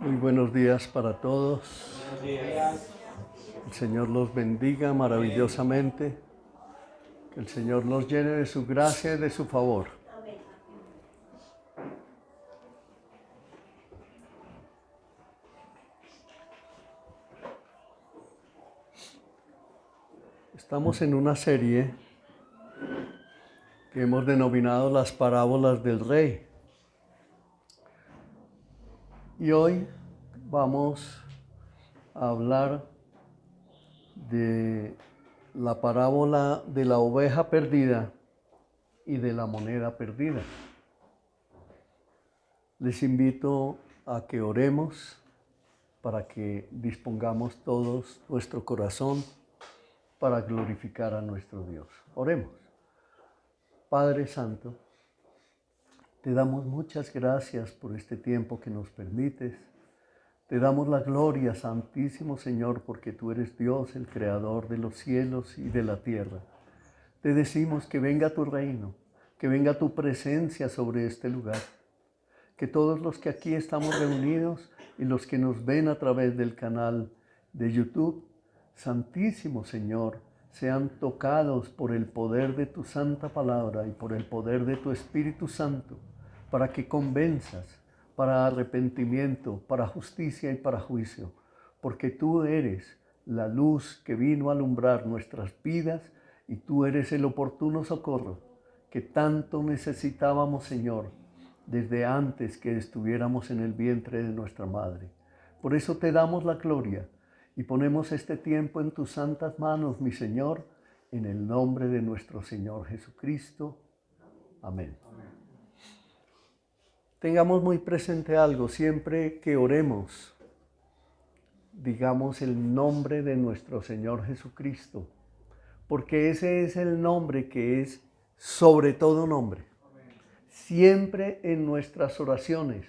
Muy buenos días para todos. Buenos días. El Señor los bendiga maravillosamente. Que el Señor los llene de su gracia y de su favor. Estamos en una serie que hemos denominado las parábolas del Rey. Y hoy vamos a hablar de la parábola de la oveja perdida y de la moneda perdida. Les invito a que oremos para que dispongamos todos nuestro corazón para glorificar a nuestro Dios. Oremos. Padre Santo, te damos muchas gracias por este tiempo que nos permites. Te damos la gloria, Santísimo Señor, porque tú eres Dios, el Creador de los cielos y de la tierra. Te decimos que venga tu reino, que venga tu presencia sobre este lugar. Que todos los que aquí estamos reunidos y los que nos ven a través del canal de YouTube, Santísimo Señor, sean tocados por el poder de tu santa palabra y por el poder de tu Espíritu Santo, para que convenzas, para arrepentimiento, para justicia y para juicio, porque tú eres la luz que vino a alumbrar nuestras vidas y tú eres el oportuno socorro que tanto necesitábamos, Señor, desde antes que estuviéramos en el vientre de nuestra madre. Por eso te damos la gloria y ponemos este tiempo en tus santas manos, mi Señor, en el nombre de nuestro Señor Jesucristo. Amén. Tengamos muy presente algo, siempre que oremos, digamos el nombre de nuestro Señor Jesucristo, porque ese es el nombre que es sobre todo nombre. Siempre en nuestras oraciones,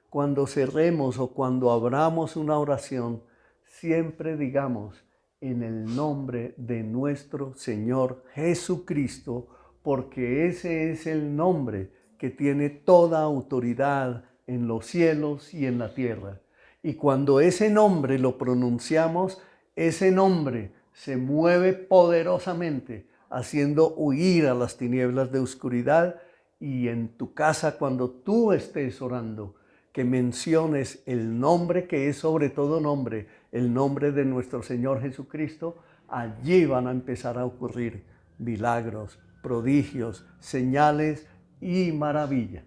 cuando cerremos o cuando abramos una oración, siempre digamos en el nombre de nuestro Señor Jesucristo, porque ese es el nombre que tiene toda autoridad en los cielos y en la tierra. Y cuando ese nombre lo pronunciamos, ese nombre se mueve poderosamente, haciendo huir a las tinieblas de oscuridad. Y en tu casa, cuando tú estés orando, que menciones el nombre que es sobre todo nombre, el nombre de nuestro Señor Jesucristo, allí van a empezar a ocurrir milagros, prodigios, señales y maravillas.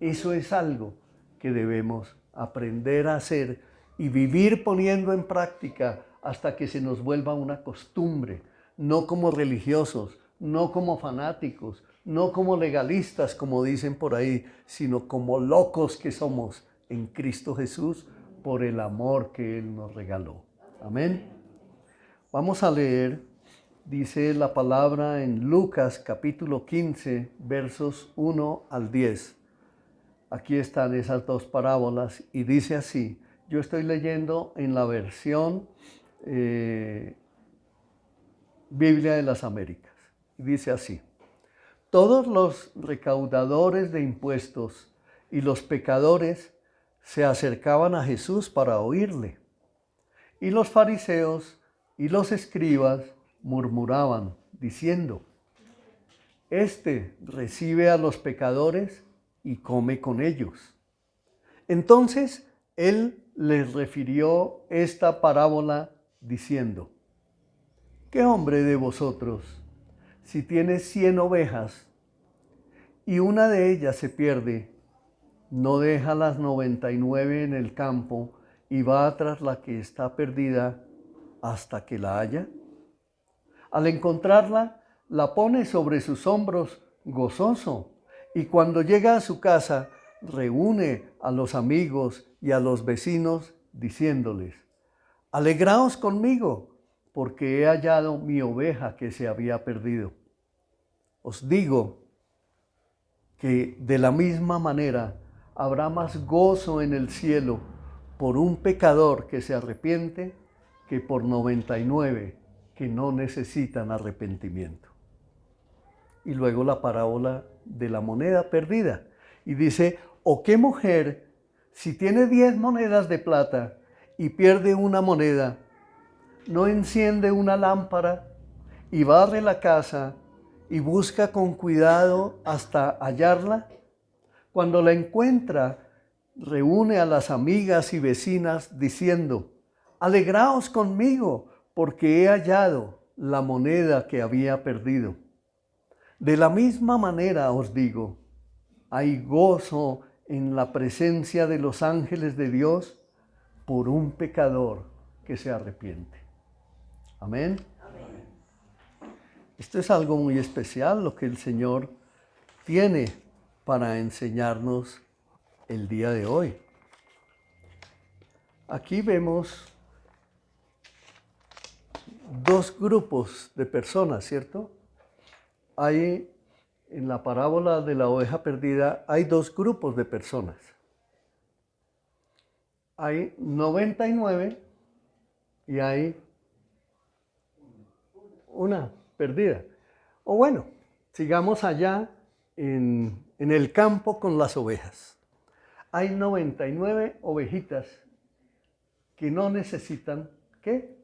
Eso es algo que debemos aprender a hacer y vivir poniendo en práctica hasta que se nos vuelva una costumbre, no como religiosos, no como fanáticos, no como legalistas, como dicen por ahí, sino como locos que somos en Cristo Jesús por el amor que Él nos regaló. Amén. Vamos a leer, dice la palabra en Lucas capítulo 15, versos 1 al 10. Aquí están esas dos parábolas y dice así. Yo estoy leyendo en la versión Biblia de las Américas. Y dice así. Todos los recaudadores de impuestos y los pecadores se acercaban a Jesús para oírle. Y los fariseos y los escribas murmuraban, diciendo, Este recibe a los pecadores y come con ellos. Entonces él les refirió esta parábola diciendo, ¿qué hombre de vosotros, si tiene 100 ovejas y una de ellas se pierde, no deja las 99 en el campo y va tras la que está perdida hasta que la haya? Al encontrarla, la pone sobre sus hombros gozoso y cuando llega a su casa, reúne a los amigos y a los vecinos diciéndoles, alegraos conmigo, porque he hallado mi oveja que se había perdido. Os digo que de la misma manera habrá más gozo en el cielo por un pecador que se arrepiente que por 99 que no necesitan arrepentimiento. Y luego la parábola de la moneda perdida. Y dice, ¿o qué mujer, Si tiene 10 monedas de plata y pierde una moneda, ¿no enciende una lámpara y barre la casa y busca con cuidado hasta hallarla? Cuando la encuentra, reúne a las amigas y vecinas diciendo: alegraos conmigo, porque he hallado la moneda que había perdido. De la misma manera os digo, hay gozo en la presencia de los ángeles de Dios por un pecador que se arrepiente. Amén. Amén. Esto es algo muy especial, lo que el Señor tiene para enseñarnos el día de hoy. Aquí vemos dos grupos de personas, ¿cierto? Hay, en la parábola de la oveja perdida, hay dos grupos de personas. Hay 99 y hay una perdida. O bueno, sigamos allá en el campo con las ovejas. Hay 99 ovejitas que no necesitan, ¿qué?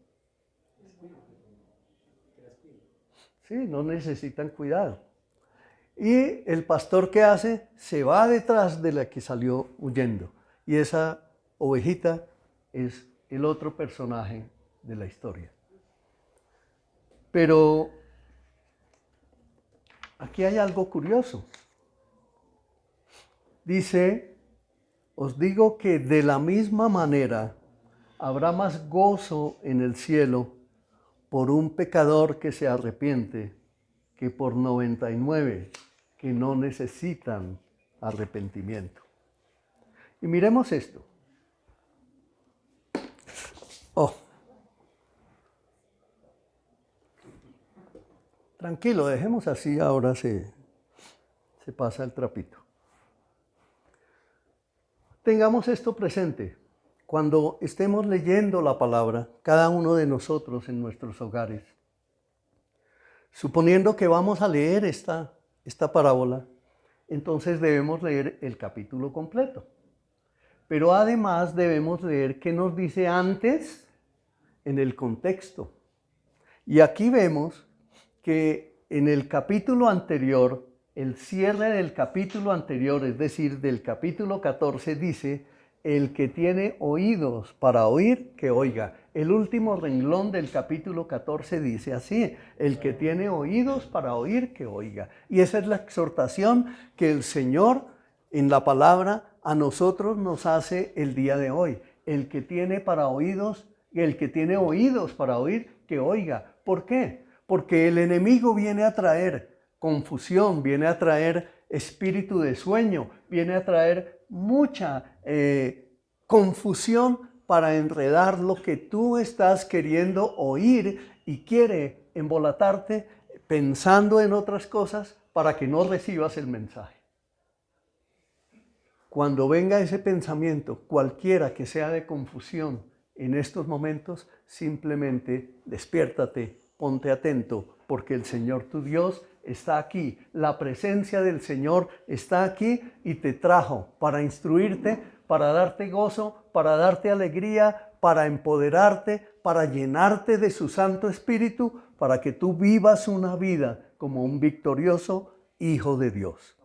Sí, no necesitan cuidado. Y el pastor, ¿qué hace? Se va detrás de la que salió huyendo. Y esa ovejita es el otro personaje de la historia. Pero aquí hay algo curioso. Dice: os digo que de la misma manera habrá más gozo en el cielo por un pecador que se arrepiente que por 99 que no necesitan arrepentimiento. Y miremos esto. Tranquilo, dejemos así, ahora se pasa el trapito. Tengamos esto presente. Cuando estemos leyendo la palabra, cada uno de nosotros en nuestros hogares, suponiendo que vamos a leer esta parábola, entonces debemos leer el capítulo completo. Pero además debemos leer qué nos dice antes en el contexto. Y aquí vemos que en el capítulo anterior, el cierre del capítulo anterior, es decir, del capítulo 14, dice: el que tiene oídos para oír, que oiga. El último renglón del capítulo 14 dice así: el que tiene oídos para oír, que oiga. Y esa es la exhortación que el Señor en la palabra a nosotros nos hace el día de hoy. El que tiene oídos para oír, que oiga. ¿Por qué? Porque el enemigo viene a traer confusión, viene a traer espíritu de sueño, viene a traer mucha confusión para enredar lo que tú estás queriendo oír, y quiere embolatarte pensando en otras cosas para que no recibas el mensaje. Cuando venga ese pensamiento, cualquiera que sea de confusión en estos momentos, simplemente despiértate, ponte atento, porque el Señor tu Dios está aquí. La presencia del Señor está aquí y te trajo para instruirte, para darte gozo, para darte alegría, para empoderarte, para llenarte de su Santo Espíritu, para que tú vivas una vida como un victorioso hijo de Dios.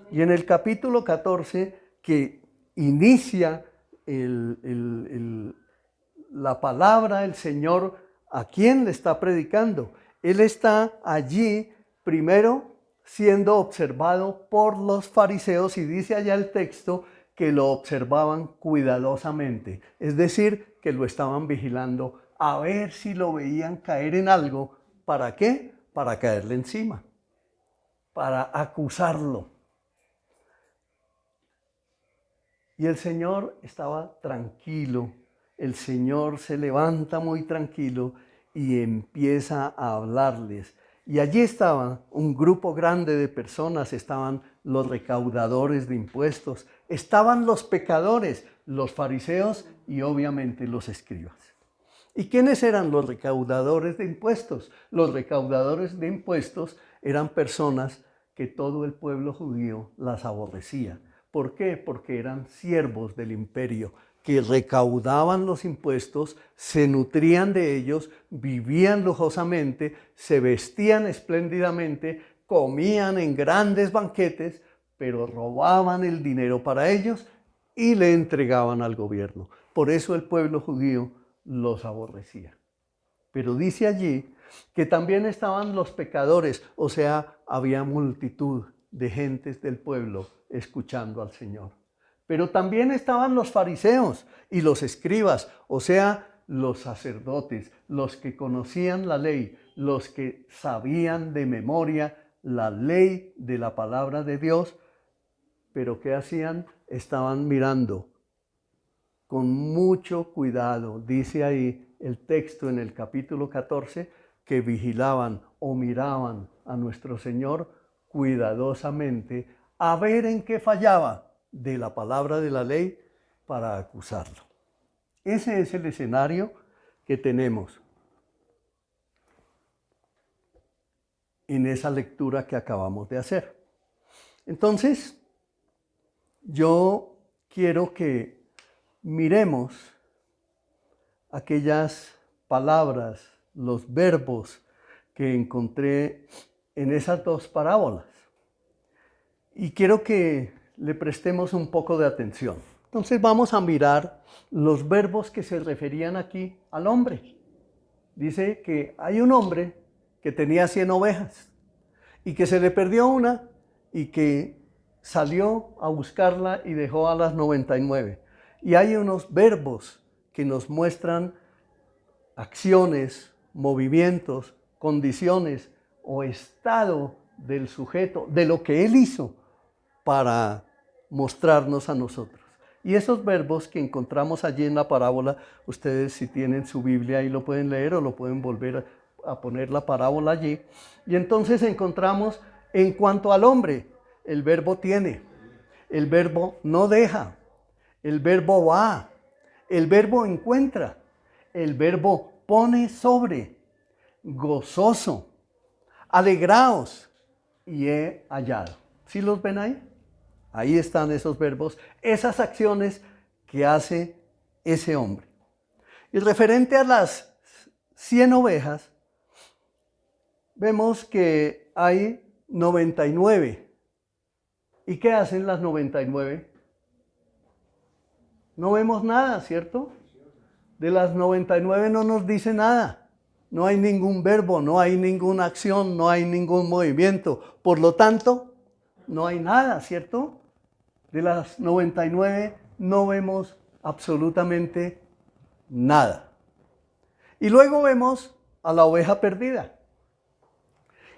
Y en el capítulo 14, que inicia la palabra, el Señor, ¿a quién le está predicando? Él está allí primero siendo observado por los fariseos, y dice allá el texto que lo observaban cuidadosamente, es decir, que lo estaban vigilando a ver si lo veían caer en algo. ¿Para qué? Para caerle encima, para acusarlo. Y el Señor estaba tranquilo. El Señor se levanta muy tranquilo y empieza a hablarles. Y allí estaba un grupo grande de personas, estaban los recaudadores de impuestos, estaban los pecadores, los fariseos y obviamente los escribas. ¿Y quiénes eran los recaudadores de impuestos? Los recaudadores de impuestos eran personas que todo el pueblo judío las aborrecía, ¿Por qué? Porque eran siervos del imperio, que recaudaban los impuestos, se nutrían de ellos, vivían lujosamente, se vestían espléndidamente, comían en grandes banquetes, pero robaban el dinero para ellos y le entregaban al gobierno. Por eso el pueblo judío los aborrecía. Pero dice allí que también estaban los pecadores, o sea, había multitud de gentes del pueblo escuchando al Señor. Pero también estaban los fariseos y los escribas, o sea, los sacerdotes, los que conocían la ley, los que sabían de memoria la ley de la palabra de Dios. Pero ¿qué hacían? Estaban mirando con mucho cuidado, dice ahí el texto en el capítulo 14, que vigilaban o miraban a nuestro Señor cuidadosamente a ver en qué fallaba de la palabra de la ley para acusarlo. Ese es el escenario que tenemos en esa lectura que acabamos de hacer. Entonces, yo quiero que miremos aquellas palabras, los verbos que encontré en esas dos parábolas. Y quiero que le prestemos un poco de atención. Entonces vamos a mirar los verbos que se referían aquí al hombre. Dice que hay un hombre que tenía 100 ovejas y que se le perdió una y que salió a buscarla y dejó a las 99. Y hay unos verbos que nos muestran acciones, movimientos, condiciones o estado del sujeto, de lo que él hizo para mostrarnos a nosotros. Y esos verbos que encontramos allí en la parábola, ustedes si tienen su Biblia ahí lo pueden leer o lo pueden volver a poner la parábola allí. Y entonces encontramos en cuanto al hombre, el verbo tiene, el verbo no deja, el verbo va, el verbo encuentra, el verbo pone sobre, gozoso, alegraos y he hallado. ¿Sí los ven ahí? Ahí están esos verbos, esas acciones que hace ese hombre. Y referente a las 100 ovejas, vemos que hay 99. ¿Y qué hacen las 99? No vemos nada, ¿cierto? De las 99 no nos dice nada. No hay ningún verbo, no hay ninguna acción, no hay ningún movimiento. Por lo tanto, no hay nada, ¿cierto? De las 99 no vemos absolutamente nada. Y luego vemos a la oveja perdida.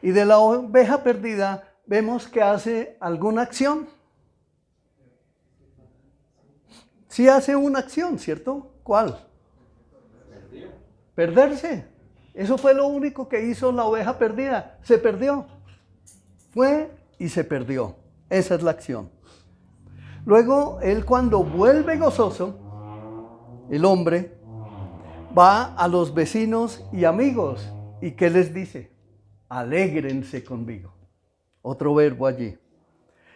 Y de la oveja perdida vemos que hace alguna acción. Sí hace una acción, ¿cierto? ¿Cuál? Perderse. Eso fue lo único que hizo la oveja perdida. Se perdió. Fue y se perdió. Esa es la acción. Luego, él cuando vuelve gozoso, el hombre va a los vecinos y amigos. ¿Y qué les dice? Alégrense conmigo. Otro verbo allí.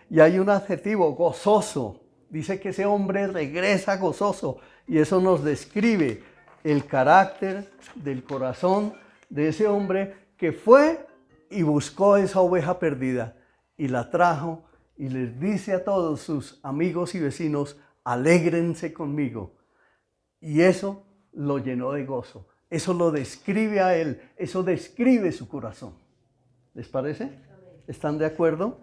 Y hay un adjetivo, gozoso. Dice que ese hombre regresa gozoso. Y eso nos describe el carácter del corazón de ese hombre que fue y buscó esa oveja perdida y la trajo y les dice a todos sus amigos y vecinos, alégrense conmigo. Y eso lo llenó de gozo. Eso lo describe a él. Eso describe su corazón. ¿Les parece? ¿Están de acuerdo?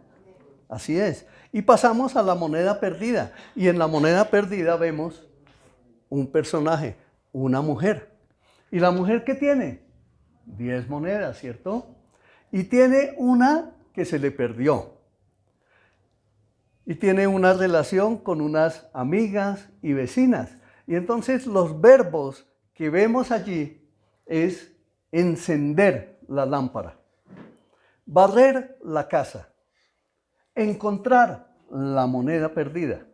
Así es. Y pasamos a la moneda perdida. Y en la moneda perdida vemos un personaje, una mujer. ¿Y la mujer qué tiene? 10 monedas, ¿cierto? Y tiene una que se le perdió. Y tiene una relación con unas amigas y vecinas. Y entonces los verbos que vemos allí es encender la lámpara, barrer la casa, encontrar la moneda perdida,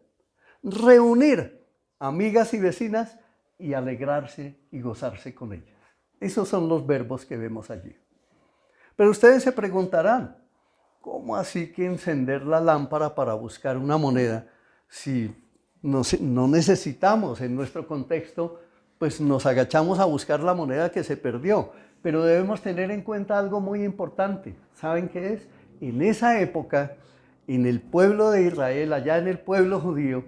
reunir amigas y vecinas y alegrarse y gozarse con ellas. Esos son los verbos que vemos allí. Pero ustedes se preguntarán, ¿cómo así que encender la lámpara para buscar una moneda? Si no necesitamos en nuestro contexto, pues nos agachamos a buscar la moneda que se perdió. Pero debemos tener en cuenta algo muy importante. ¿Saben qué es? En esa época, en el pueblo de Israel, allá en el pueblo judío,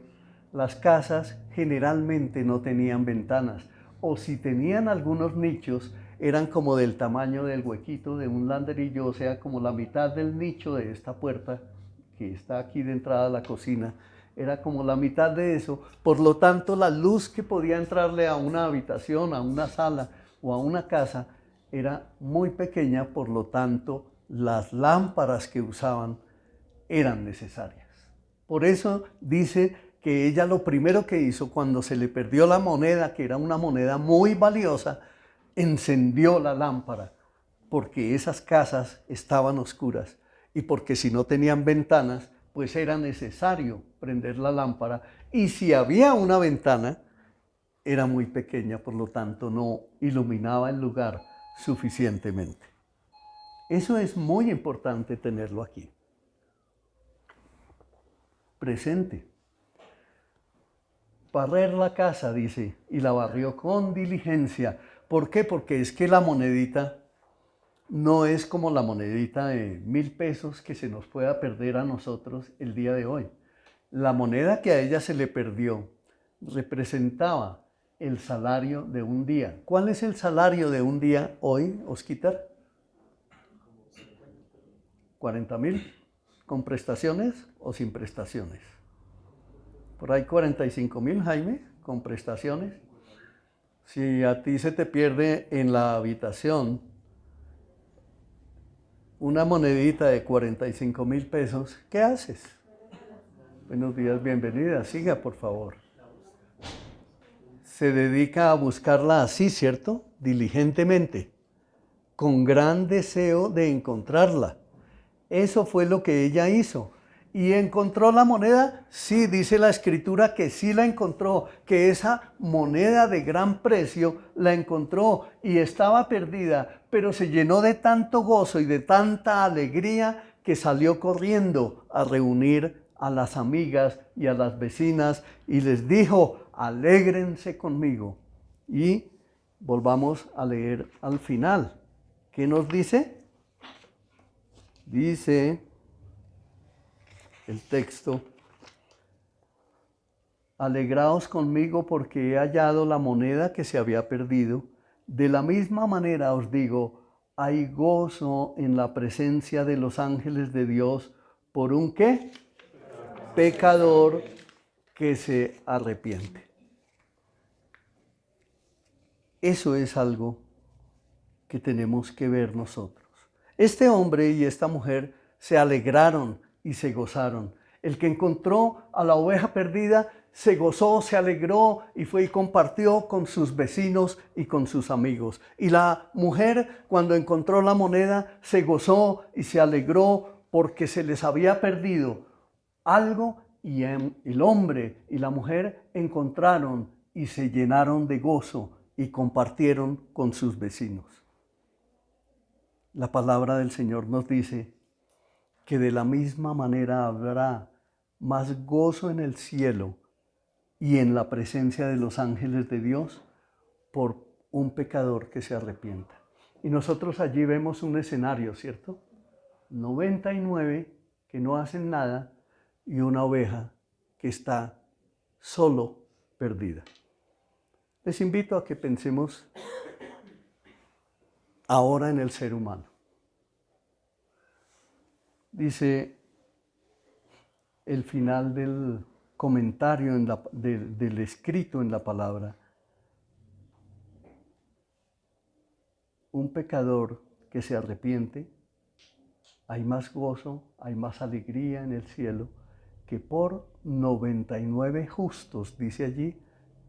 las casas generalmente no tenían ventanas. O si tenían algunos nichos, eran como del tamaño del huequito de un ladrillo, o sea, como la mitad del nicho de esta puerta que está aquí de entrada a la cocina, era como la mitad de eso. Por lo tanto, la luz que podía entrarle a una habitación, a una sala o a una casa era muy pequeña, por lo tanto, las lámparas que usaban eran necesarias. Por eso dice que ella lo primero que hizo cuando se le perdió la moneda, que era una moneda muy valiosa, encendió la lámpara, porque esas casas estaban oscuras y porque si no tenían ventanas, pues era necesario prender la lámpara, y si había una ventana, era muy pequeña, por lo tanto no iluminaba el lugar suficientemente. Eso es muy importante tenerlo aquí presente. Barrer la casa, dice, y la barrió con diligencia. ¿Por qué? Porque es que la monedita no es como la monedita de 1,000 pesos que se nos pueda perder a nosotros el día de hoy. La moneda que a ella se le perdió representaba el salario de un día. ¿Cuál es el salario de un día hoy, Osquitar? 40,000, ¿con prestaciones o sin prestaciones? Por ahí 45,000, Jaime, con prestaciones. Si a ti se te pierde en la habitación una monedita de 45,000 pesos, ¿qué haces? Buenos días, bienvenida, siga por favor. Se dedica a buscarla así, ¿cierto? Diligentemente, con gran deseo de encontrarla. Eso fue lo que ella hizo. ¿Y encontró la moneda? Sí, dice la Escritura que sí la encontró, que esa moneda de gran precio la encontró y estaba perdida, pero se llenó de tanto gozo y de tanta alegría que salió corriendo a reunir a las amigas y a las vecinas y les dijo: alégrense conmigo. Y volvamos a leer al final. ¿Qué nos dice? Dice el texto: alegraos conmigo porque he hallado la moneda que se había perdido. De la misma manera os digo, hay gozo en la presencia de los ángeles de Dios por un ¿qué? Pecador que se arrepiente. Eso es algo que tenemos que ver nosotros. Este hombre y esta mujer se alegraron y se gozaron. El que encontró a la oveja perdida se gozó, se alegró y fue y compartió con sus vecinos y con sus amigos. Y la mujer, cuando encontró la moneda, se gozó y se alegró porque se les había perdido algo, y el hombre y la mujer encontraron y se llenaron de gozo y compartieron con sus vecinos. La palabra del Señor nos dice que de la misma manera habrá más gozo en el cielo y en la presencia de los ángeles de Dios por un pecador que se arrepienta. Y nosotros allí vemos un escenario, ¿cierto? 99 que no hacen nada y una oveja que está solo perdida. Les invito a que pensemos ahora en el ser humano. Dice el final del comentario del escrito en la palabra: un pecador que se arrepiente, hay más gozo, hay más alegría en el cielo que por 99 justos, dice allí,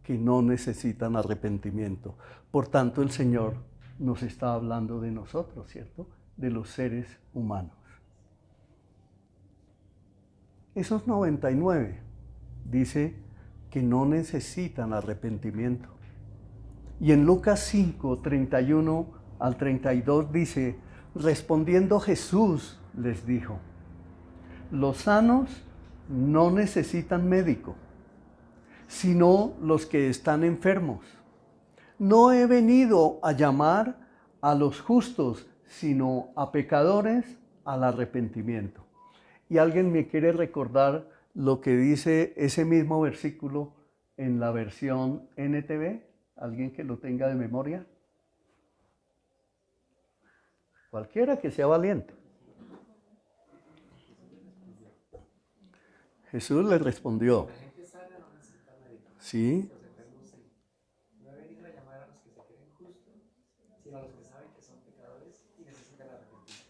que no necesitan arrepentimiento. Por tanto, el Señor nos está hablando de nosotros, ¿cierto? De los seres humanos. Esos 99 dice que no necesitan arrepentimiento. Y en Lucas 5, 31 al 32 dice: respondiendo Jesús les dijo: los sanos no necesitan médico, sino los que están enfermos. No he venido a llamar a los justos, sino a pecadores al arrepentimiento. ¿Y alguien me quiere recordar lo que dice ese mismo versículo en la versión NTV? ¿Alguien que lo tenga de memoria? Cualquiera que sea valiente. Jesús le respondió. La gente sana no necesita médico. Sí. Los enfermos sí. No he venido a llamar a los que se creen justos, sino a los que saben que son pecadores y necesitan arrepentirse.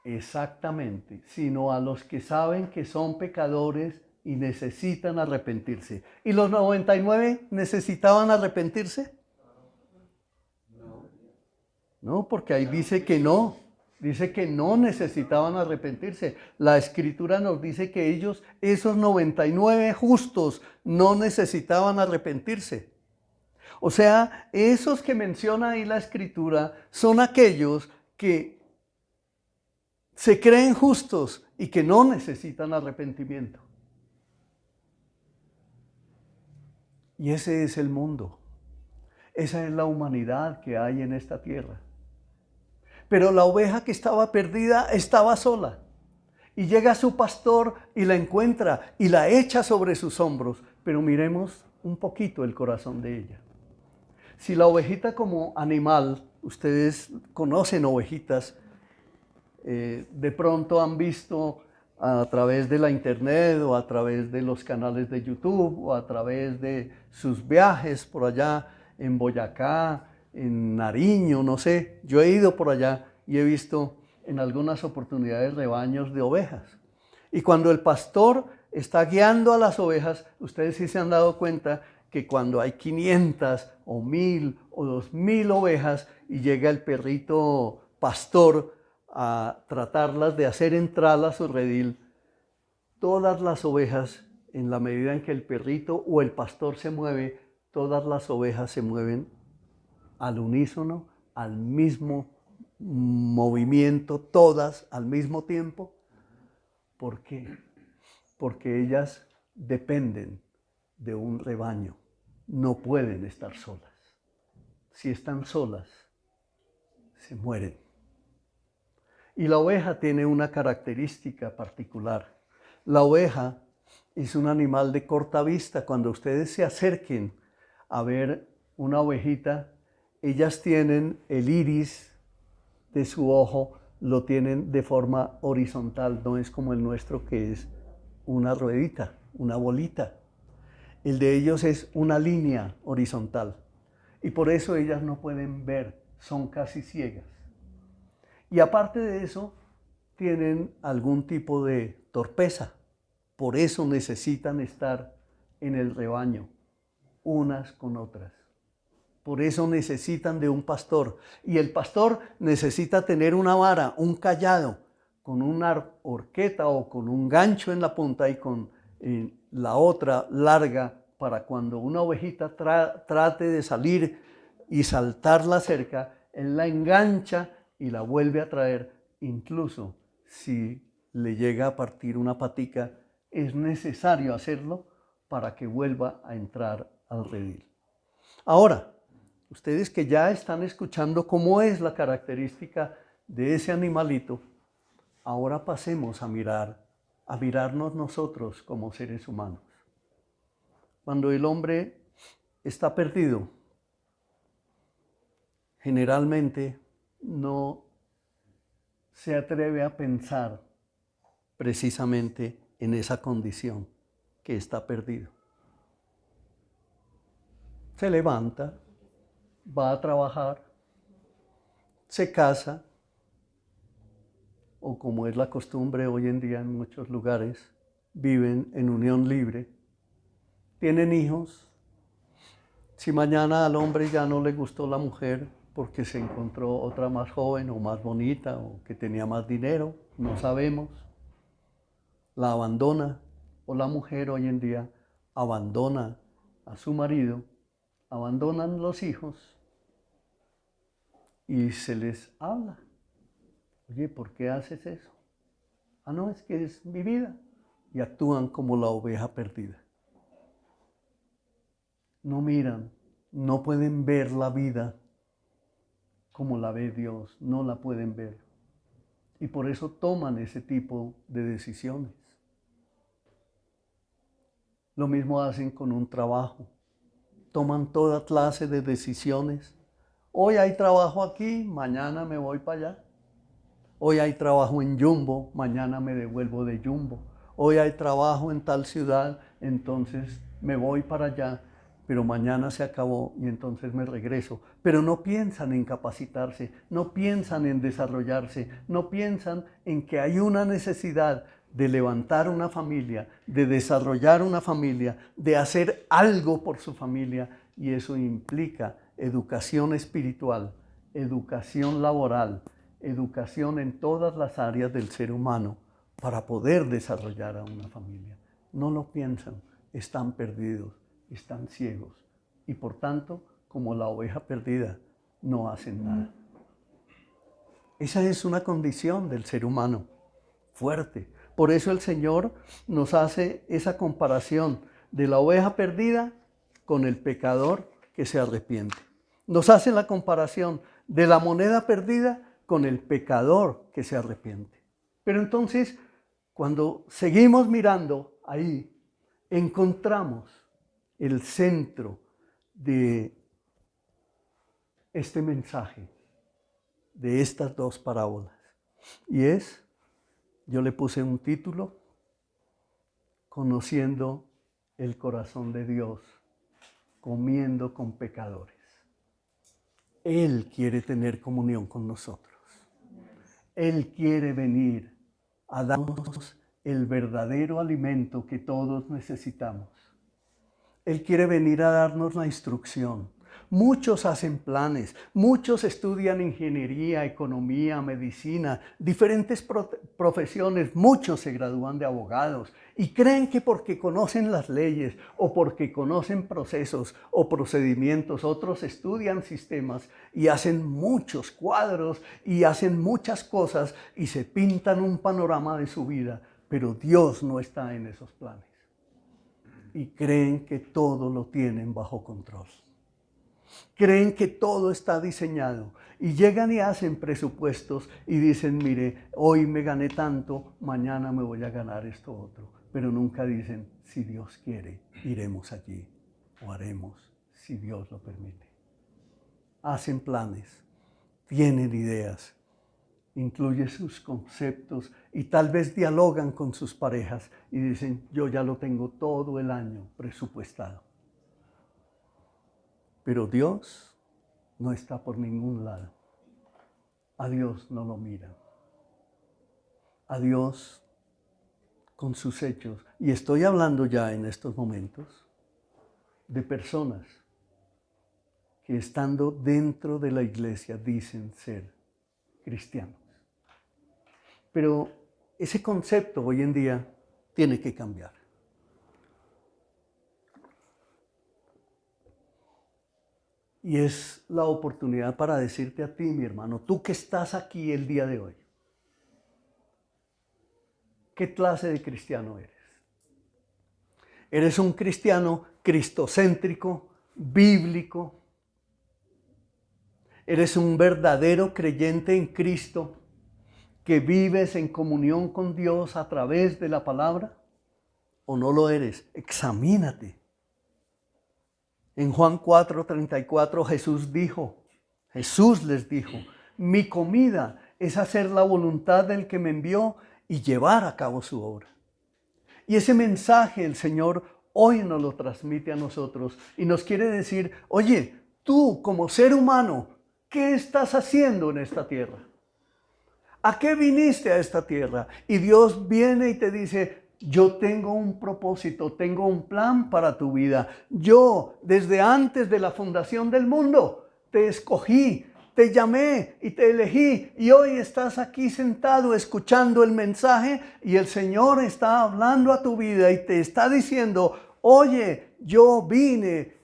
Exactamente, sino a los que saben que son pecadores y necesitan arrepentirse. ¿Y los 99 necesitaban arrepentirse? No, porque ahí dice que no. Dice que no necesitaban arrepentirse. La Escritura nos dice que ellos, esos 99 justos, no necesitaban arrepentirse. O sea, esos que menciona ahí la Escritura son aquellos que se creen justos y que no necesitan arrepentimiento. Y ese es el mundo. Esa es la humanidad que hay en esta tierra. Pero la oveja que estaba perdida estaba sola. Y llega su pastor y la encuentra y la echa sobre sus hombros. Pero miremos un poquito el corazón de ella. Si la ovejita como animal, ustedes conocen ovejitas, de pronto han visto a través de la internet o a través de los canales de YouTube o a través de sus viajes por allá en Boyacá, en Nariño, no sé. Yo he ido por allá y he visto en algunas oportunidades rebaños de ovejas. Y cuando el pastor está guiando a las ovejas, ustedes sí se han dado cuenta que cuando hay 500 o 1000 o 2000 ovejas y llega el perrito pastor a tratarlas de hacer entrar a su redil, todas las ovejas, en la medida en que el perrito o el pastor se mueve, todas las ovejas se mueven al unísono, al mismo movimiento, todas al mismo tiempo. ¿Por qué? Porque ellas dependen de un rebaño, no pueden estar solas. Si están solas, se mueren. Y la oveja tiene una característica particular. La oveja es un animal de corta vista. Cuando ustedes se acerquen a ver una ovejita, ellas tienen el iris de su ojo, lo tienen de forma horizontal, no es como el nuestro que es una ruedita, una bolita. El de ellos es una línea horizontal y por eso ellas no pueden ver, son casi ciegas. Y aparte de eso, tienen algún tipo de torpeza, por eso necesitan estar en el rebaño, unas con otras. Por eso necesitan de un pastor. Y el pastor necesita tener una vara, un cayado, con una horqueta o con un gancho en la punta y con la otra larga para cuando una ovejita trate de salir y saltar la cerca, él la engancha y la vuelve a traer. Incluso si le llega a partir una patica, es necesario hacerlo para que vuelva a entrar al redil. Ahora, ustedes que ya están escuchando cómo es la característica de ese animalito, ahora pasemos a mirarnos nosotros como seres humanos. Cuando el hombre está perdido, generalmente no se atreve a pensar precisamente en esa condición que está perdido. Se levanta, va a trabajar, se casa, o como es la costumbre hoy en día en muchos lugares, viven en unión libre, tienen hijos. Si mañana al hombre ya no le gustó la mujer porque se encontró otra más joven o más bonita o que tenía más dinero, no sabemos, la abandona, o la mujer hoy en día abandona a su marido, abandonan los hijos y se les habla. Oye, ¿por qué haces eso? Ah, no, es que es mi vida. y actúan como la oveja perdida. No miran, no pueden ver la vida como la ve Dios, no la pueden ver. Y por eso toman ese tipo de decisiones. Lo mismo hacen con un trabajo. Toman toda clase de decisiones. Hoy hay trabajo aquí, mañana me voy para allá. Hoy hay trabajo en Jumbo, mañana me devuelvo de Jumbo. Hoy hay trabajo en tal ciudad, entonces me voy para allá, pero mañana se acabó y entonces me regreso. Pero no piensan en capacitarse, no piensan en desarrollarse, no piensan en que hay una necesidad de levantar una familia, de desarrollar una familia, de hacer algo por su familia, y eso implica educación espiritual, educación laboral, educación en todas las áreas del ser humano para poder desarrollar a una familia. No lo piensan, están perdidos, están ciegos y por tanto, como la oveja perdida, no hacen nada. Esa es una condición del ser humano fuerte. Por eso el Señor nos hace esa comparación de la oveja perdida con el pecador que se arrepiente. Nos hace la comparación de la moneda perdida con el pecador que se arrepiente. Pero entonces, cuando seguimos mirando ahí, encontramos el centro de este mensaje, de estas dos parábolas. Y es, yo le puse un título, Conociendo el corazón de Dios, comiendo con pecadores. Él quiere tener comunión con nosotros. Él quiere venir a darnos el verdadero alimento que todos necesitamos. Él quiere venir a darnos la instrucción. Muchos hacen planes, muchos estudian ingeniería, economía, medicina, diferentes profesiones, muchos se gradúan de abogados y creen que porque conocen las leyes o porque conocen procesos o procedimientos, otros estudian sistemas y hacen muchos cuadros y hacen muchas cosas y se pintan un panorama de su vida, pero Dios no está en esos planes. Y creen que todo lo tienen bajo control. Creen que todo está diseñado y llegan y hacen presupuestos y dicen, mire, hoy me gané tanto, mañana me voy a ganar esto otro. Pero nunca dicen, si Dios quiere, iremos allí o haremos, si Dios lo permite. Hacen planes, tienen ideas, incluyen sus conceptos y tal vez dialogan con sus parejas y dicen, yo ya lo tengo todo el año presupuestado. Pero Dios no está por ningún lado. A Dios no lo miran. A Dios con sus hechos. Y estoy hablando ya en estos momentos de personas que estando dentro de la iglesia dicen ser cristianos. Pero ese concepto hoy en día tiene que cambiar. Y es la oportunidad para decirte a ti, mi hermano, tú que estás aquí el día de hoy, ¿qué clase de cristiano eres? ¿Eres un cristiano cristocéntrico, bíblico? ¿Eres un verdadero creyente en Cristo que vives en comunión con Dios a través de la palabra? ¿O no lo eres? Examínate. En Juan 4:34 Jesús les dijo, mi comida es hacer la voluntad del que me envió y llevar a cabo su obra. Y ese mensaje el Señor hoy nos lo transmite a nosotros y nos quiere decir, oye, tú como ser humano, ¿qué estás haciendo en esta tierra? ¿A qué viniste a esta tierra? Y Dios viene y te dice, yo tengo un propósito, tengo un plan para tu vida. Yo, desde antes de la fundación del mundo, te escogí, te llamé y te elegí. Y hoy estás aquí sentado escuchando el mensaje y el Señor está hablando a tu vida y te está diciendo, oye, yo vine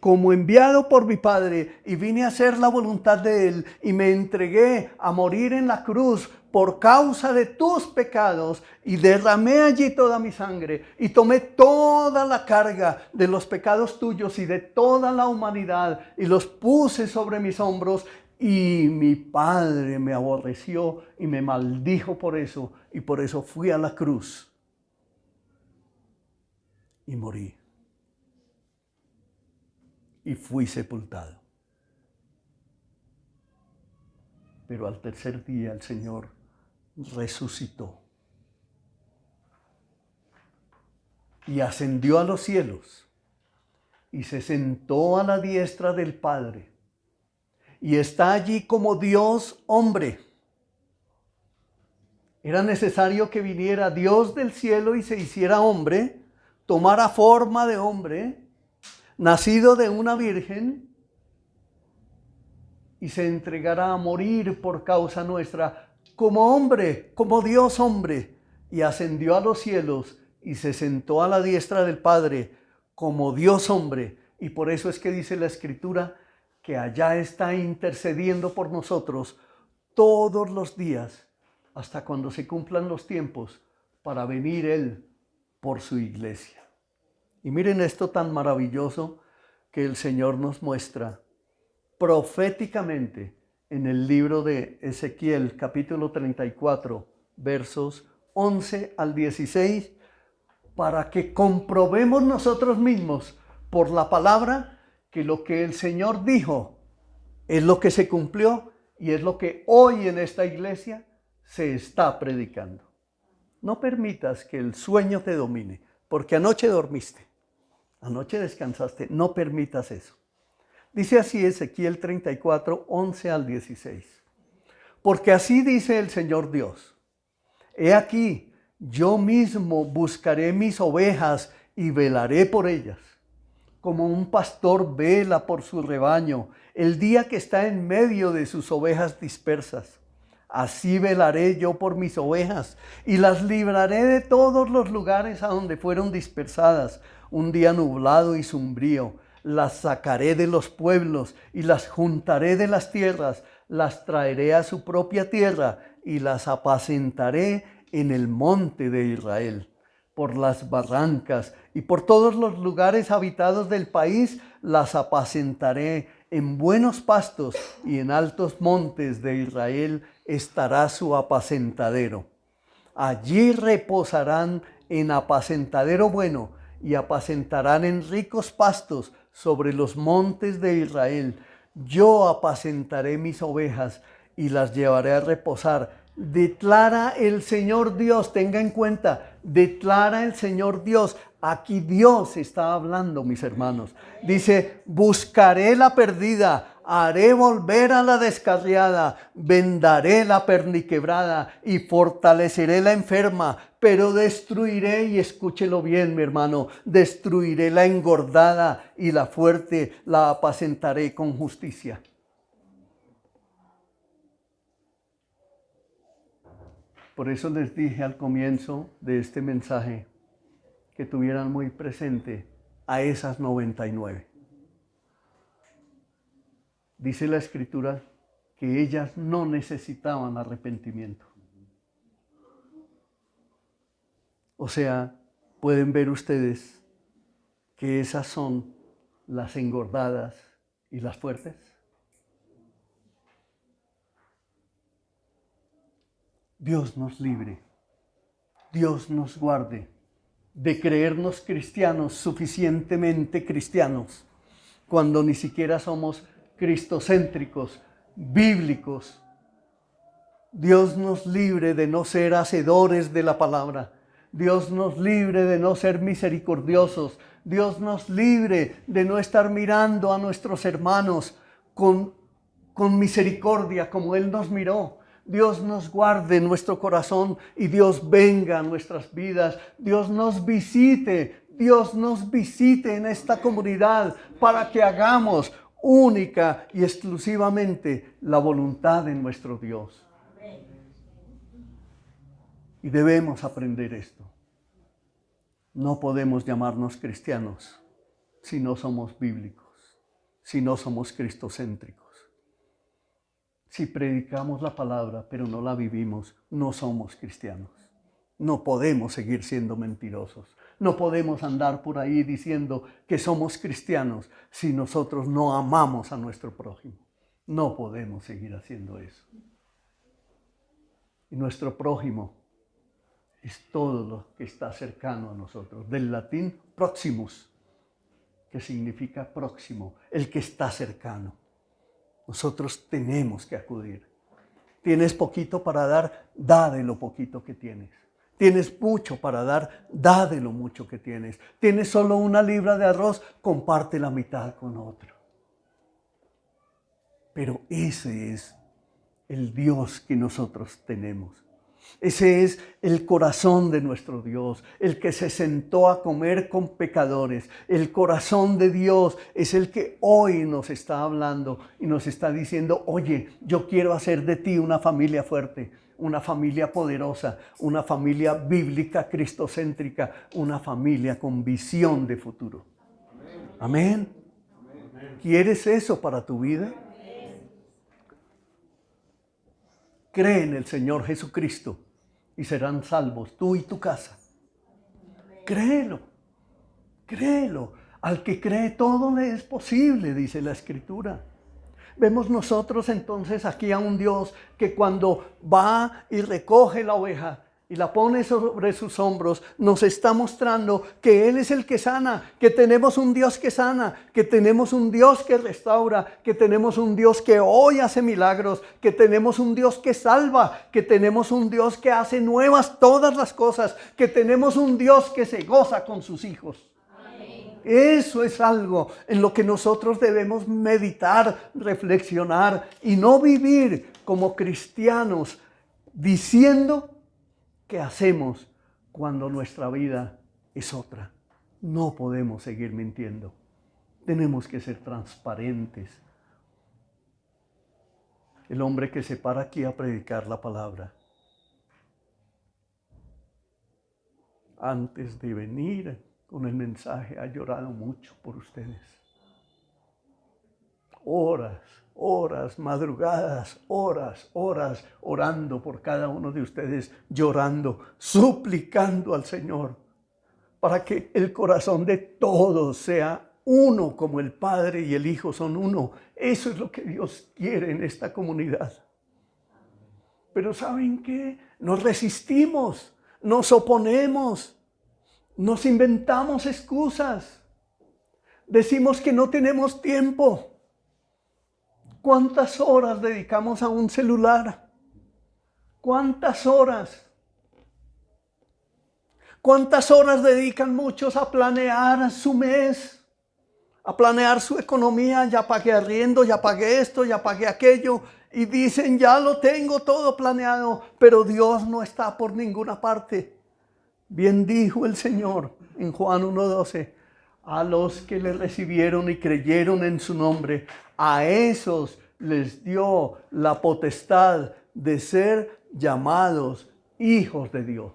como enviado por mi Padre, y vine a hacer la voluntad de Él, y me entregué a morir en la cruz por causa de tus pecados, y derramé allí toda mi sangre, y tomé toda la carga de los pecados tuyos y de toda la humanidad, y los puse sobre mis hombros, y mi Padre me aborreció y me maldijo por eso, y por eso fui a la cruz y morí. Y fui sepultado. Pero al tercer día el Señor resucitó y ascendió a los cielos y se sentó a la diestra del Padre y está allí como Dios hombre. Era necesario que viniera Dios del cielo y se hiciera hombre, tomara forma de hombre, nacido de una virgen, y se entregara a morir por causa nuestra, como hombre, como Dios hombre, y ascendió a los cielos y se sentó a la diestra del Padre como Dios hombre. Y por eso es que dice la Escritura que allá está intercediendo por nosotros todos los días, hasta cuando se cumplan los tiempos, para venir Él por su iglesia. Y miren esto tan maravilloso que el Señor nos muestra proféticamente en el libro de Ezequiel, capítulo 34, versos 11 al 16, para que comprobemos nosotros mismos por la palabra que lo que el Señor dijo es lo que se cumplió y es lo que hoy en esta iglesia se está predicando. No permitas que el sueño te domine, porque anoche dormiste, anoche descansaste, no permitas eso. Dice así Ezequiel 34, 11 al 16. Porque así dice el Señor Dios: he aquí, yo mismo buscaré mis ovejas y velaré por ellas, como un pastor vela por su rebaño el día que está en medio de sus ovejas dispersas. Así velaré yo por mis ovejas y las libraré de todos los lugares a donde fueron dispersadas un día nublado y sombrío. Las sacaré de los pueblos y las juntaré de las tierras, las traeré a su propia tierra y las apacentaré en el monte de Israel. Por las barrancas y por todos los lugares habitados del país las apacentaré. En buenos pastos y en altos montes de Israel estará su apacentadero. Allí reposarán en apacentadero bueno y apacentarán en ricos pastos sobre los montes de Israel. Yo apacentaré mis ovejas y las llevaré a reposar. Declara el Señor Dios, tenga en cuenta, declara el Señor Dios. Aquí Dios está hablando, mis hermanos. Dice: buscaré la perdida, haré volver a la descarriada, vendaré la perniquebrada y fortaleceré la enferma, pero destruiré, y escúchelo bien, mi hermano, destruiré la engordada y la fuerte la apacentaré con justicia. Por eso les dije al comienzo de este mensaje que tuvieran muy presente a esas 99. Dice la Escritura que ellas no necesitaban arrepentimiento. O sea, pueden ver ustedes que esas son las engordadas y las fuertes. Dios nos libre, Dios nos guarde de creernos cristianos, suficientemente cristianos, cuando ni siquiera somos cristocéntricos, bíblicos. Dios nos libre de no ser hacedores de la palabra. Dios nos libre de no ser misericordiosos. Dios nos libre de no estar mirando a nuestros hermanos con misericordia como Él nos miró. Dios nos guarde nuestro corazón y Dios venga a nuestras vidas. Dios nos visite en esta comunidad para que hagamos única y exclusivamente la voluntad de nuestro Dios. Y debemos aprender esto. No podemos llamarnos cristianos si no somos bíblicos, si no somos cristocéntricos. Si predicamos la palabra pero no la vivimos, no somos cristianos. No podemos seguir siendo mentirosos. No podemos andar por ahí diciendo que somos cristianos si nosotros no amamos a nuestro prójimo. No podemos seguir haciendo eso. Y nuestro prójimo es todo lo que está cercano a nosotros. Del latín proximus, que significa próximo, el que está cercano. Nosotros tenemos que acudir. Tienes poquito para dar, da de lo poquito que tienes. Tienes mucho para dar, da de lo mucho que tienes. Tienes solo 1 libra de arroz, comparte la mitad con otro. Pero ese es el Dios que nosotros tenemos. Ese es el corazón de nuestro Dios, el que se sentó a comer con pecadores. El corazón de Dios es el que hoy nos está hablando y nos está diciendo, oye, yo quiero hacer de ti una familia fuerte, una familia poderosa, una familia bíblica, cristocéntrica, una familia con visión de futuro. Amén. ¿Quieres eso para tu vida? Cree en el Señor Jesucristo y serán salvos tú y tu casa. Créelo, créelo. Al que cree todo le es posible, dice la Escritura. Vemos nosotros entonces aquí a un Dios que cuando va y recoge la oveja y la pone sobre sus hombros, nos está mostrando que Él es el que sana, que tenemos un Dios que sana, que tenemos un Dios que restaura, que tenemos un Dios que hoy hace milagros, que tenemos un Dios que salva, que tenemos un Dios que hace nuevas todas las cosas, que tenemos un Dios que se goza con sus hijos. Eso es algo en lo que nosotros debemos meditar, reflexionar y no vivir como cristianos diciendo que hacemos cuando nuestra vida es otra. No podemos seguir mintiendo. Tenemos que ser transparentes. El hombre que se para aquí a predicar la palabra, antes de venir con el mensaje, ha llorado mucho por ustedes. Horas, madrugadas, horas, orando por cada uno de ustedes, llorando, suplicando al Señor, para que el corazón de todos sea uno, como el Padre y el Hijo son uno. Eso es lo que Dios quiere en esta comunidad. Pero ¿saben qué? Nos resistimos, nos oponemos. Nos inventamos excusas. Decimos que no tenemos tiempo. ¿Cuántas horas dedicamos a un celular? ¿Cuántas horas? ¿Cuántas horas dedican muchos a planear su mes? A planear su economía. Ya pagué arriendo, ya pagué esto, ya pagué aquello. Y dicen, ya lo tengo todo planeado, pero Dios no está por ninguna parte. Bien dijo el Señor en Juan 1:12, a los que le recibieron y creyeron en su nombre, a esos les dio la potestad de ser llamados hijos de Dios.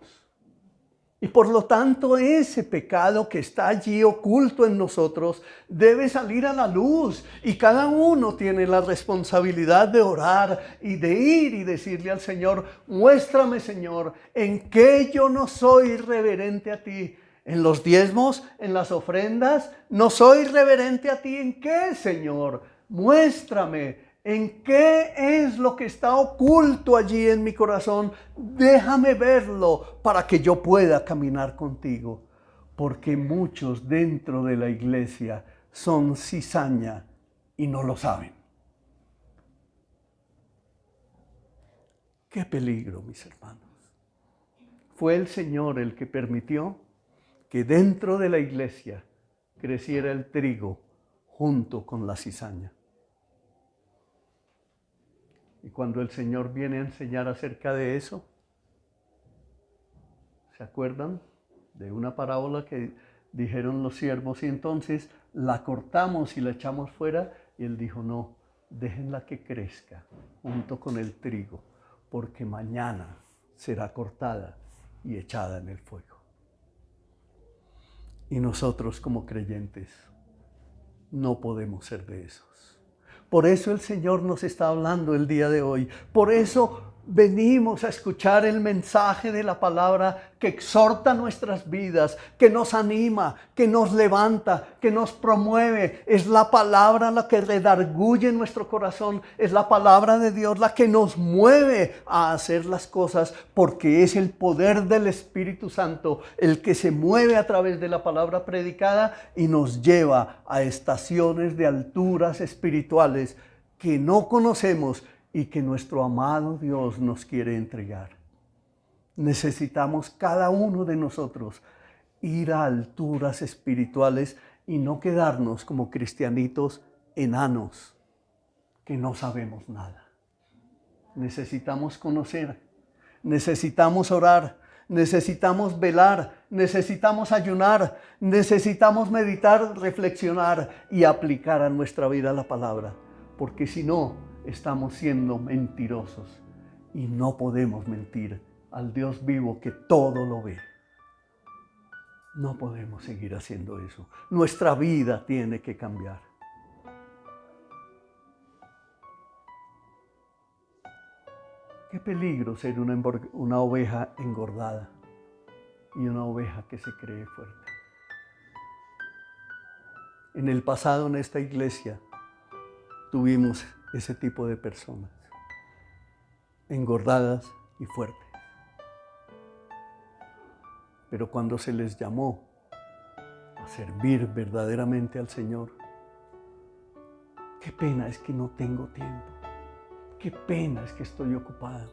Y por lo tanto ese pecado que está allí oculto en nosotros debe salir a la luz. Y cada uno tiene la responsabilidad de orar y de ir y decirle al Señor, muéstrame, Señor, en qué yo no soy reverente a ti. En los diezmos, en las ofrendas, no soy reverente a ti. ¿En qué, Señor? Muéstrame. ¿En qué es lo que está oculto allí en mi corazón? Déjame verlo para que yo pueda caminar contigo. Porque muchos dentro de la iglesia son cizaña y no lo saben. ¡Qué peligro, mis hermanos! Fue el Señor el que permitió que dentro de la iglesia creciera el trigo junto con la cizaña. Y cuando el Señor viene a enseñar acerca de eso, ¿se acuerdan de una parábola que dijeron los siervos? Y entonces la cortamos y la echamos fuera. Y Él dijo, no, déjenla que crezca junto con el trigo, porque mañana será cortada y echada en el fuego. Y nosotros como creyentes No podemos ser de esos. Por eso el Señor nos está hablando el día de hoy. Por eso venimos a escuchar el mensaje de la palabra que exhorta nuestras vidas, que nos anima, que nos levanta, que nos promueve. Es la palabra la que redarguye nuestro corazón. Es la palabra de Dios la que nos mueve a hacer las cosas, porque es el poder del Espíritu Santo el que se mueve a través de la palabra predicada y nos lleva a estaciones de alturas espirituales que no conocemos y que nuestro amado Dios nos quiere entregar. Necesitamos cada uno de nosotros ir a alturas espirituales y no quedarnos como cristianitos enanos que no sabemos nada. Necesitamos conocer, necesitamos orar, necesitamos velar, necesitamos ayunar, necesitamos meditar, reflexionar y aplicar a nuestra vida la palabra, porque si no, estamos siendo mentirosos y no podemos mentir al Dios vivo que todo lo ve. No podemos seguir haciendo eso. Nuestra vida tiene que cambiar. Qué peligro ser una oveja engordada y una oveja que se cree fuerte. En el pasado, en esta iglesia, tuvimos ese tipo de personas, engordadas y fuertes. Pero cuando se les llamó a servir verdaderamente al Señor, qué pena es que no tengo tiempo, qué pena es que estoy ocupado,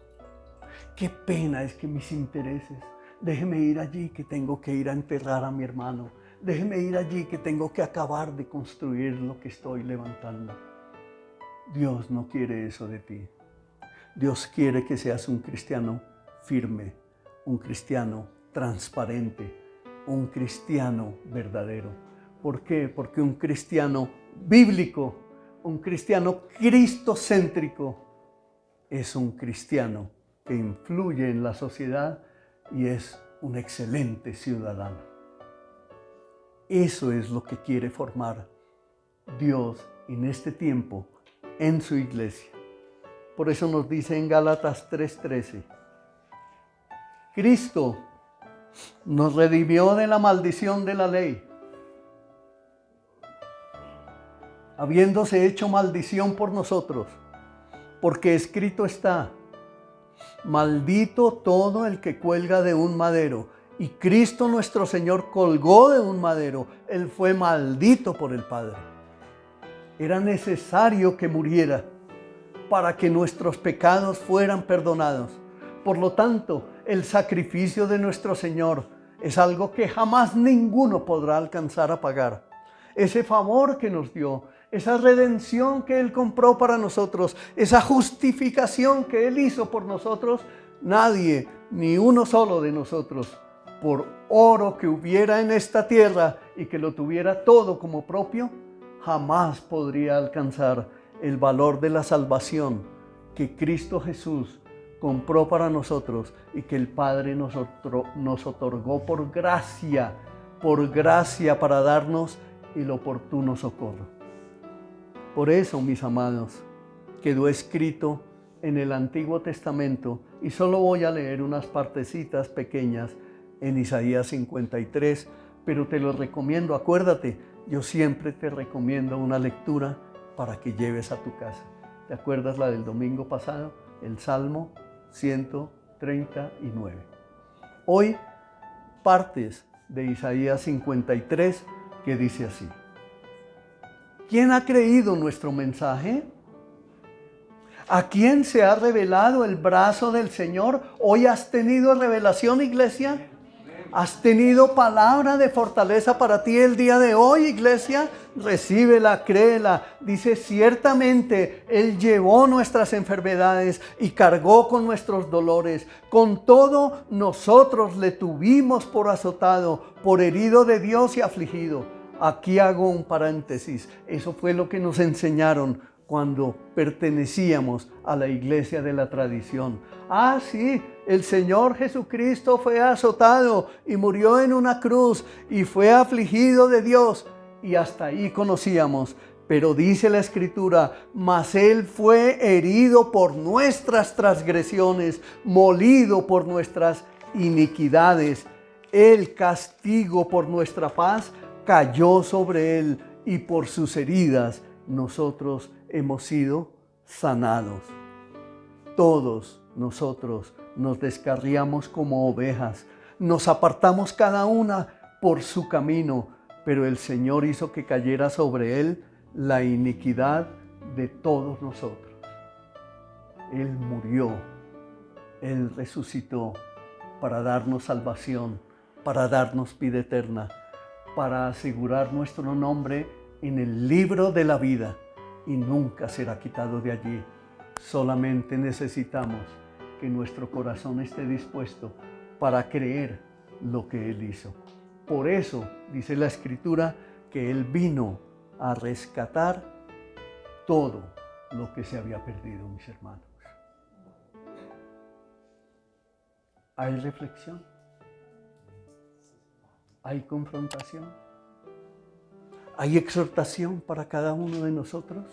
qué pena es que mis intereses, déjeme ir allí que tengo que ir a enterrar a mi hermano, déjeme ir allí que tengo que acabar de construir lo que estoy levantando. Dios no quiere eso de ti. Dios quiere que seas un cristiano firme, un cristiano transparente, un cristiano verdadero. ¿Por qué? Porque un cristiano bíblico, un cristiano cristocéntrico, es un cristiano que influye en la sociedad y es un excelente ciudadano. Eso es lo que quiere formar Dios en este tiempo en su iglesia. Por eso nos dice en Gálatas 3:13, Cristo nos redimió de la maldición de la ley, habiéndose hecho maldición por nosotros, porque escrito está, maldito todo el que cuelga de un madero. Y Cristo nuestro Señor colgó de un madero. Él fue maldito por el Padre. Era necesario que muriera para que nuestros pecados fueran perdonados. Por lo tanto, el sacrificio de nuestro Señor es algo que jamás ninguno podrá alcanzar a pagar. Ese favor que nos dio, esa redención que Él compró para nosotros, esa justificación que Él hizo por nosotros, nadie, ni uno solo de nosotros, por oro que hubiera en esta tierra y que lo tuviera todo como propio, jamás podría alcanzar el valor de la salvación que Cristo Jesús compró para nosotros y que el Padre nos otorgó por gracia para darnos el oportuno socorro. Por eso, mis amados, quedó escrito en el Antiguo Testamento, y solo voy a leer unas partecitas pequeñas en Isaías 53, pero te lo recomiendo. Acuérdate, yo siempre te recomiendo una lectura para que lleves a tu casa. ¿Te acuerdas la del domingo pasado? El Salmo 139. Hoy partes de Isaías 53 que dice así: ¿quién ha creído nuestro mensaje? ¿A quién se ha revelado el brazo del Señor? ¿Hoy has tenido revelación, iglesia? ¿Has tenido palabra de fortaleza para ti el día de hoy, iglesia? Recíbela, créela. Dice, ciertamente Él llevó nuestras enfermedades y cargó con nuestros dolores. Con todo, nosotros le tuvimos por azotado, por herido de Dios y afligido. Aquí hago un paréntesis. Eso fue lo que nos enseñaron cuando pertenecíamos a la iglesia de la tradición. Ah, sí, el Señor Jesucristo fue azotado y murió en una cruz y fue afligido de Dios y hasta ahí conocíamos. Pero dice la Escritura, mas Él fue herido por nuestras transgresiones, molido por nuestras iniquidades. El castigo por nuestra paz cayó sobre Él, y por sus heridas nosotros hemos sido sanados. Todos nosotros nos descarriamos como ovejas, nos apartamos cada una por su camino, pero el Señor hizo que cayera sobre Él la iniquidad de todos nosotros. Él murió, Él resucitó para darnos salvación, para darnos vida eterna, para asegurar nuestro nombre en el libro de la vida y nunca será quitado de allí. Solamente necesitamos que nuestro corazón esté dispuesto para creer lo que Él hizo. Por eso dice la Escritura que Él vino a rescatar todo lo que se había perdido, mis hermanos. ¿Hay reflexión? ¿Hay confrontación? ¿Hay exhortación para cada uno de nosotros?